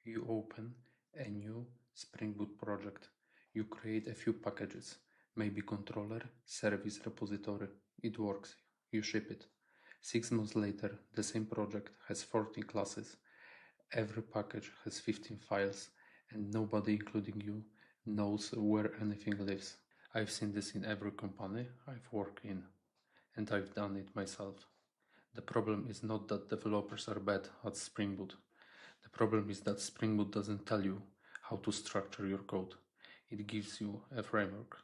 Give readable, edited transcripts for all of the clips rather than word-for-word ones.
You open a new Spring Boot project. You create a few packages, maybe controller, service, repository. It works. You ship it. 6 months later, the same project has 14 classes. Every package has 15 files, and nobody, including you, knows where anything lives. I've seen this in every company I've worked in, and I've done it myself. The problem is not that developers are bad at Spring Boot. The problem is that Spring Boot doesn't tell you how to structure your code. It gives you a framework.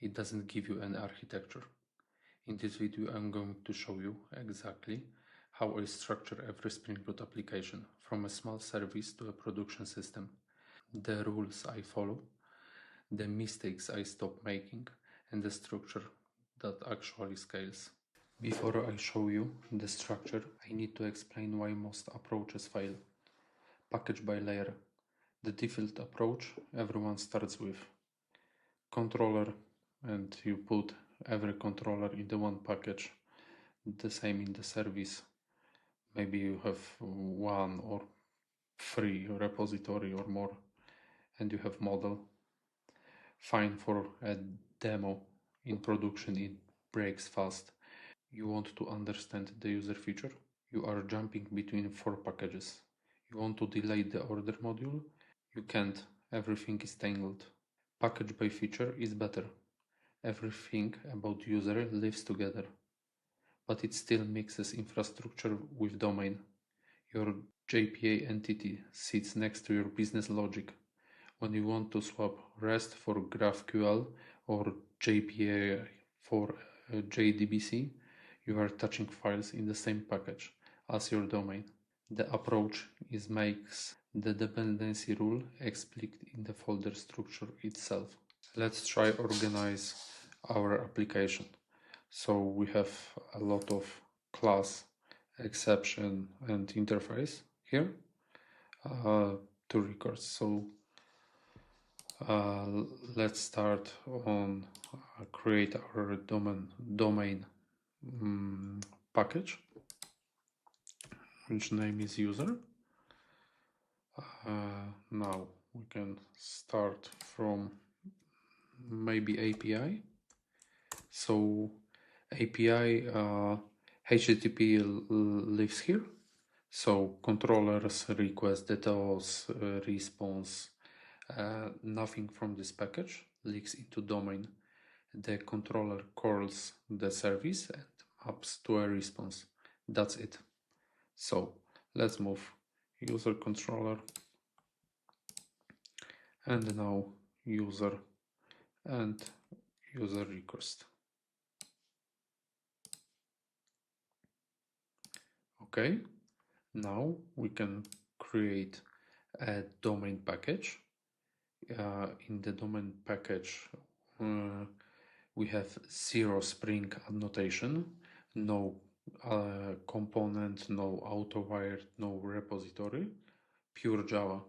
It doesn't give you an architecture. In this video, I'm going to show you exactly how I structure every Spring Boot application, from a small service to a production system, the rules I follow, the mistakes I stop making, and the structure that actually scales. Before I show you the structure, I need to explain why most approaches fail. Package by layer. The default approach everyone starts with. Controller, and you put every controller in the one package. The same in the service. Maybe you have 1 or 3 repository or more, and you have model. Fine for a demo. In production it breaks fast. You want to understand the user feature. You are jumping between 4 packages. You want to delete the order module. You can't. Everything is tangled. Package by feature is better. Everything about user lives together, but it still mixes infrastructure with domain. Your JPA entity sits next to your business logic. When you want to swap REST for GraphQL or JPA for JDBC, you are touching files in the same package as your domain. The approach makes the dependency rule explicit in the folder structure itself. Let's try organize our application. So we have a lot of class, exception, and interface here to records. So let's start on create our domain package, which name is user. Now we can start from maybe API. So API HTTP lives here. So controllers, request, details, response, nothing from this package leaks into domain. The controller calls the service and maps to a response. That's it. So let's move user controller, and now user and user request. Okay, now we can create a domain package. In the domain package, we have 0 Spring annotation, no component, no auto-wired, no repository, pure Java.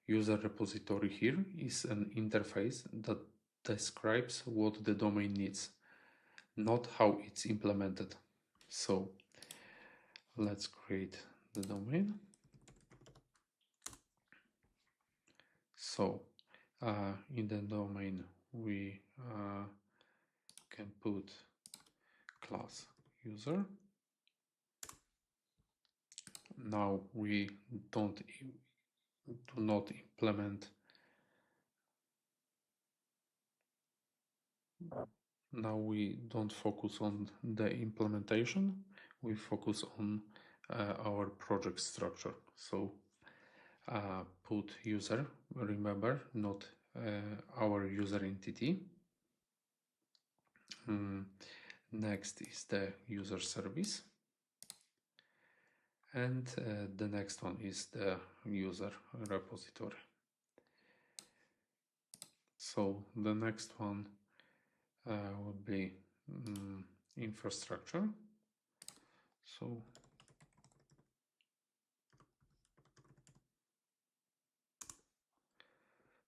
User repository here is an interface that describes what the domain needs, not how it's implemented. So let's create the domain. So in the domain we can put class user. Now we do not implement. Now we don't focus on the implementation, we focus on our project structure. So put user, remember, not our user entity. Next is the user service, and the next one is the user repository. So the next one would be infrastructure.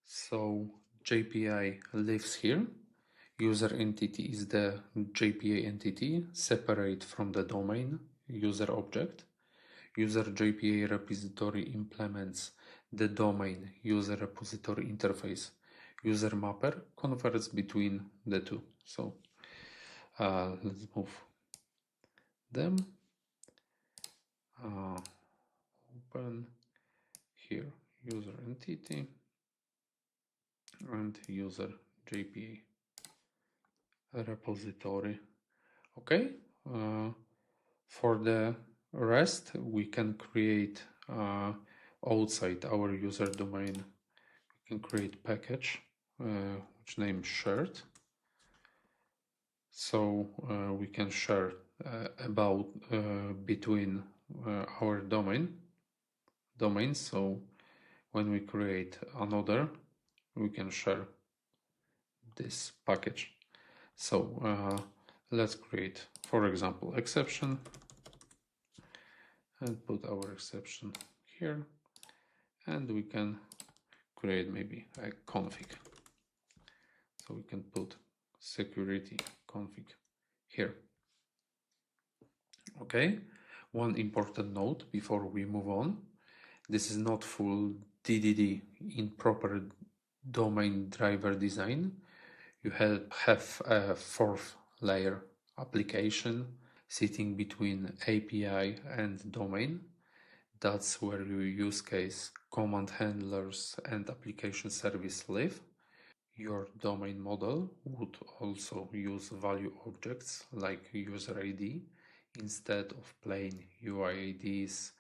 So JPI lives here. User entity is the JPA entity separate from the domain user object. User JPA repository implements the domain user repository interface user mapper converts between the two. So let's move them. Open here user entity and user JPA repository. Okay. For the rest, we can create outside our user domain. We can create package which name shared. So we can share about between our domains. So when we create another, we can share this package. So let's create, for example, exception and put our exception here, and we can create maybe a config. So we can put security config here. Okay, one important note before we move on: this is not full DDD in proper domain driver design. You have a fourth layer application sitting between API and domain. That's where your use case, command handlers, and application service live. Your domain model would also use value objects like user ID instead of plain UI IDs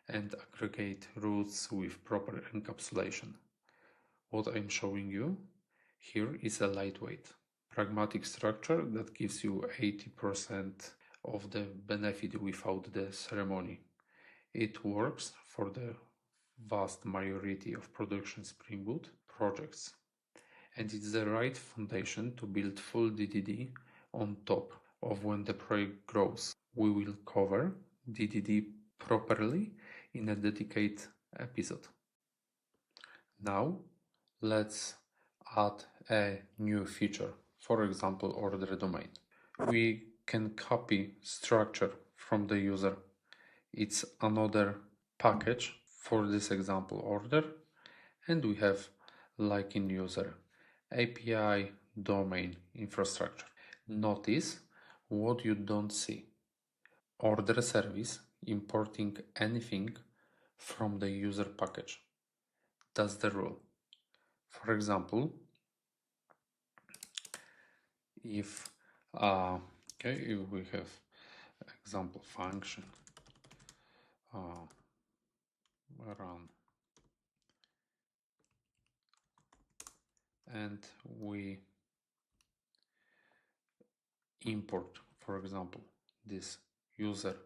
and aggregate routes with proper encapsulation. What I'm showing you here is a lightweight, pragmatic structure that gives you 80% of the benefit without the ceremony. It works for the vast majority of production Spring Boot projects, and it's the right foundation to build full DDD on top of when the project grows. We will cover DDD properly in a dedicated episode. Now let's add a new feature, for example, order domain. We can copy structure from the user. It's another package for this example order, and we have like in user API domain infrastructure. Notice what you don't see: order service importing anything from the user package. That's the rule. For example, if if we have example function run, and we import, for example, this user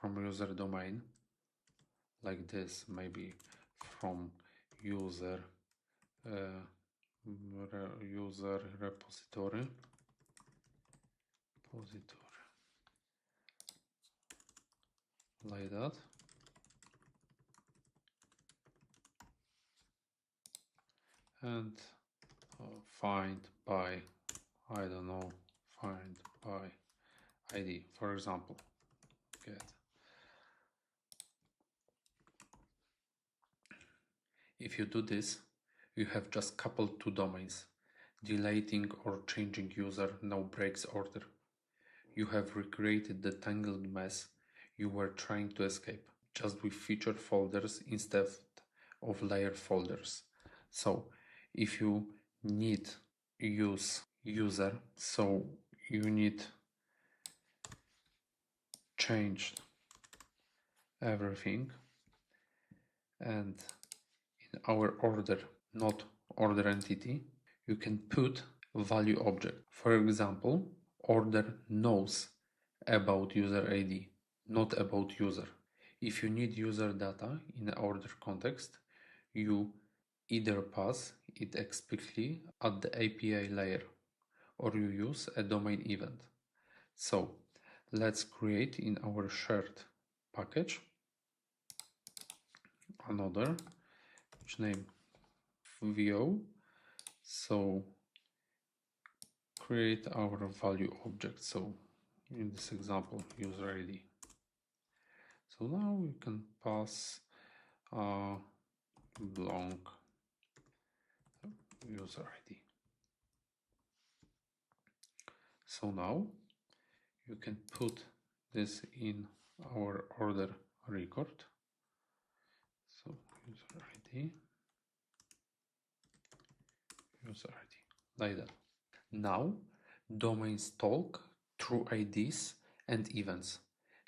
from user domain like this, maybe from user user repository like that, and find by, I don't know, find by ID, for example, get. If you do this, you have just coupled two domains. Deleting or changing user now breaks order. You have recreated the tangled mess you were trying to escape, just with feature folders instead of layer folders. So if you need use user, so you need change everything, and in our order, not order entity, you can put value object. For example, order knows about user ID, not about user. If you need user data in an order context, you either pass it explicitly at the API layer or you use a domain event. So let's create in our shared package another which name VO. So create our value object. So in this example, user ID. So now we can pass belong user ID. So now you can put this in our order record. So user ID, like that. Now domains talk through IDs and events,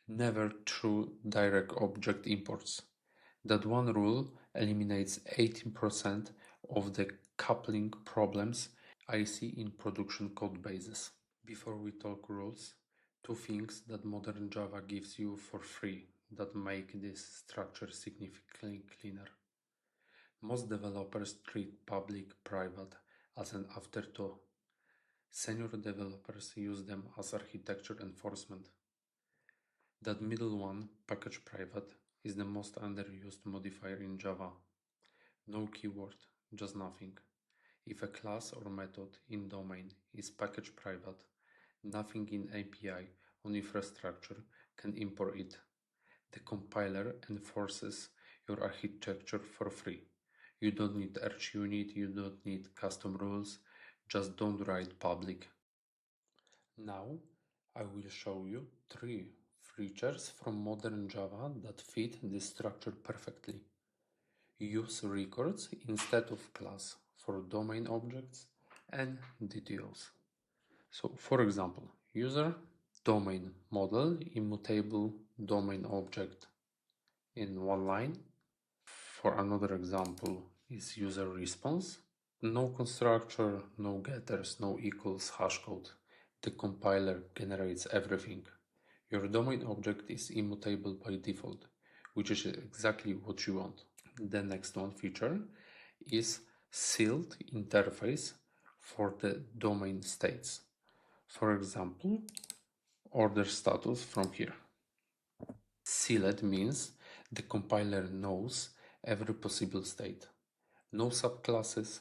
never through direct object imports. That one rule eliminates 18% of the coupling problems I see in production code bases. Before we talk rules, two things that modern Java gives you for free that make this structure significantly cleaner. Most developers treat public-private as an afterthought. Senior developers use them as architecture enforcement. That middle one, package private, is the most underused modifier in Java. No keyword, just nothing. If a class or method in domain is package private, nothing in API on infrastructure can import it. The compiler enforces your architecture for free. You don't need Arch unit, you don't need custom rules, just don't write public. Now I will show you 3 features from modern Java that fit this structure perfectly. Use records instead of class for domain objects and DTOs. So for example, user domain model immutable domain object in one line. For another example is user response. No constructor, no getters, no equals hash code. The compiler generates everything. Your domain object is immutable by default, which is exactly what you want. The next one feature is sealed interface for the domain states. For example, order status from here. Sealed means the compiler knows every possible state. No subclasses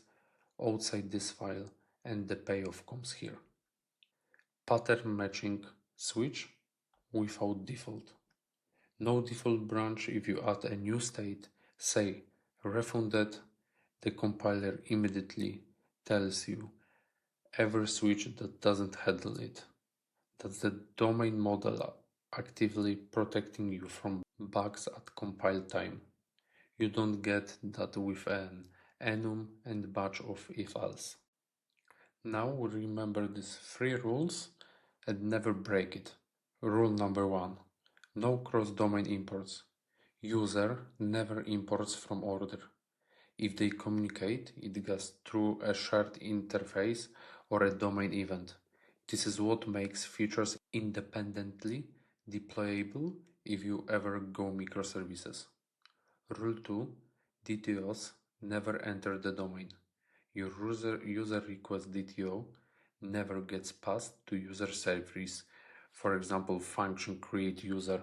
outside this file, and the payoff comes here. Pattern matching switch without default. No default branch if you add a new state, say refunded, the compiler immediately tells you every switch that doesn't handle it. That's the domain model actively protecting you from bugs at compile time. You don't get that with an enum and batch of if-else. Now remember these 3 rules and never break it. Rule number 1. No cross-domain imports. User never imports from order. If they communicate, it goes through a shared interface or a domain event. This is what makes features independently deployable if you ever go microservices. Rule 2. DTOs never enter the domain. Your user request DTO never gets passed to user service. For example, function create user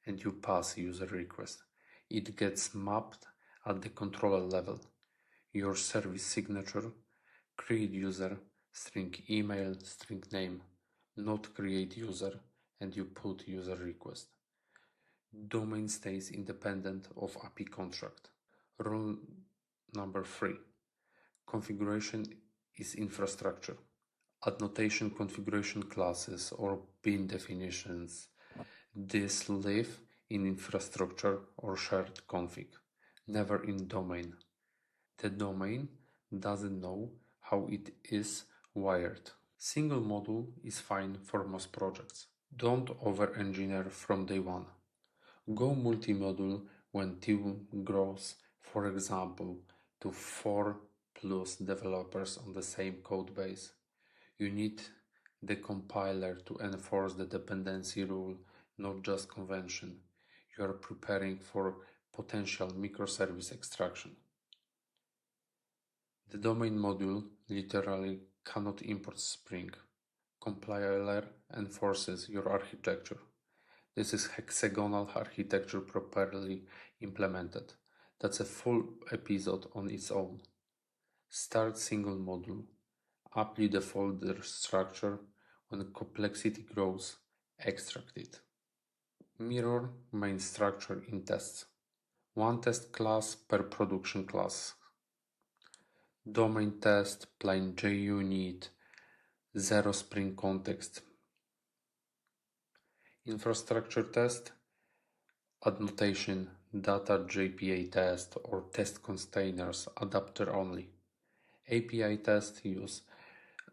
and you pass user request. It gets mapped at the controller level. Your service signature, create user, string email, string name, not create user, and you put user request. Domain stays independent of API contract. Rule number 3. Configuration is infrastructure. Annotation configuration classes or bin definitions. These live in infrastructure or shared config, never in domain. The domain doesn't know how it is wired. Single module is fine for most projects. Don't over-engineer from day one. Go multi-module when team grows, for example, to 4 plus developers on the same code base. You need the compiler to enforce the dependency rule, not just convention. You are preparing for potential microservice extraction. The domain module literally cannot import Spring. Compiler enforces your architecture. This is hexagonal architecture properly implemented. That's a full episode on its own. Start single module. Apply the folder structure. When complexity grows, extract it. Mirror main structure in tests. One test class per production class. Domain test, plain JUnit, zero Spring context. Infrastructure test, annotation, data JPA test or test containers, adapter only. API test use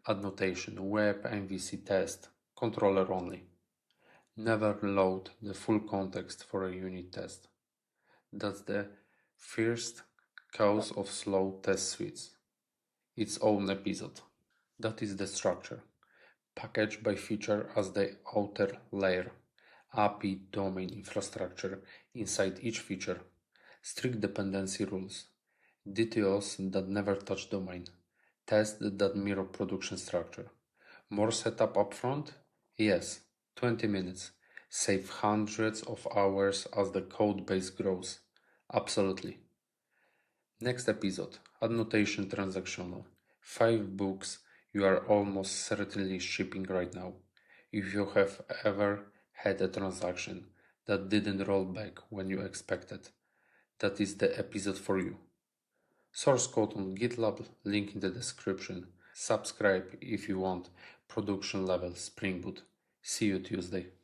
annotation, web MVC test, controller only. Never load the full context for a unit test. That's the first cause of slow test suites. Its own episode. That is the structure. Package by feature as the outer layer. API domain infrastructure inside each feature. Strict dependency rules. DTOs that never touch domain. Tests that mirror production structure. More setup upfront? Yes, 20 minutes. Save hundreds of hours as the code base grows. Absolutely. Next episode, annotation transactional. 5 books you are almost certainly shipping right now. If you have ever had a transaction that didn't roll back when you expected, that is the episode for you. Source code on GitLab, link in the description. Subscribe if you want production level Spring Boot. See you Tuesday.